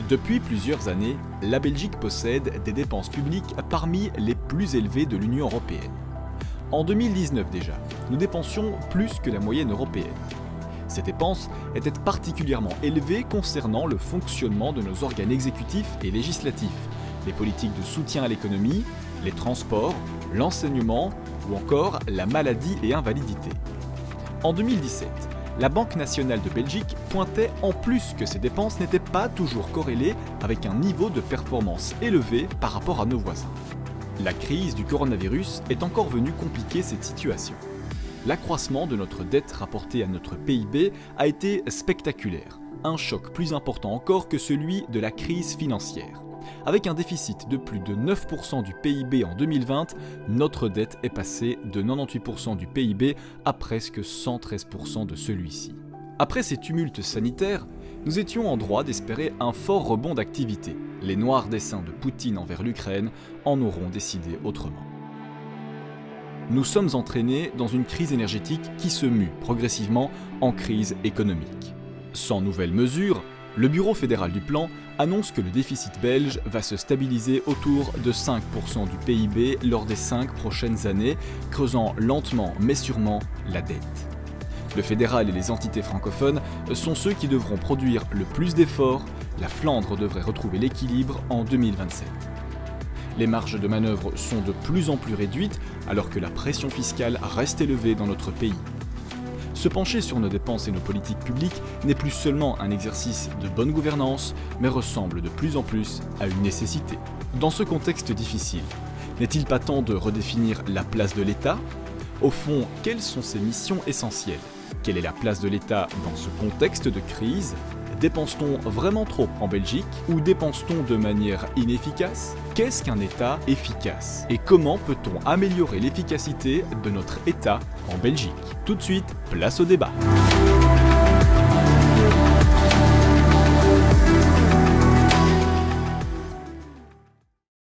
Depuis plusieurs années, la Belgique possède des dépenses publiques parmi les plus élevées de l'Union européenne. En 2019 déjà, nous dépensions plus que la moyenne européenne. Ces dépenses étaient particulièrement élevées concernant le fonctionnement de nos organes exécutifs et législatifs, les politiques de soutien à l'économie, les transports, l'enseignement ou encore la maladie et invalidité. En 2017, la Banque nationale de Belgique pointait en plus que ces dépenses n'étaient pas toujours corrélées avec un niveau de performance élevé par rapport à nos voisins. La crise du coronavirus est encore venue compliquer cette situation. L'accroissement de notre dette rapportée à notre PIB a été spectaculaire, un choc plus important encore que celui de la crise financière. Avec un déficit de plus de 9% du PIB en 2020, notre dette est passée de 98% du PIB à presque 113% de celui-ci. Après ces tumultes sanitaires, nous étions en droit d'espérer un fort rebond d'activité. Les noirs desseins de Poutine envers l'Ukraine en auront décidé autrement. Nous sommes entraînés dans une crise énergétique qui se mue progressivement en crise économique. Sans nouvelles mesures, le Bureau fédéral du plan annonce que le déficit belge va se stabiliser autour de 5% du PIB lors des 5 prochaines années, creusant lentement mais sûrement la dette. Le fédéral et les entités francophones sont ceux qui devront produire le plus d'efforts. La Flandre devrait retrouver l'équilibre en 2027. Les marges de manœuvre sont de plus en plus réduites alors que la pression fiscale reste élevée dans notre pays. Se pencher sur nos dépenses et nos politiques publiques n'est plus seulement un exercice de bonne gouvernance, mais ressemble de plus en plus à une nécessité. Dans ce contexte difficile, n'est-il pas temps de redéfinir la place de l'État ? Au fond, quelles sont ses missions essentielles ? Quelle est la place de l'État dans ce contexte de crise ? Dépense-t-on vraiment trop en Belgique ou dépense-t-on de manière inefficace ? Qu'est-ce qu'un État efficace ? Et comment peut-on améliorer l'efficacité de notre État en Belgique ? Tout de suite, place au débat.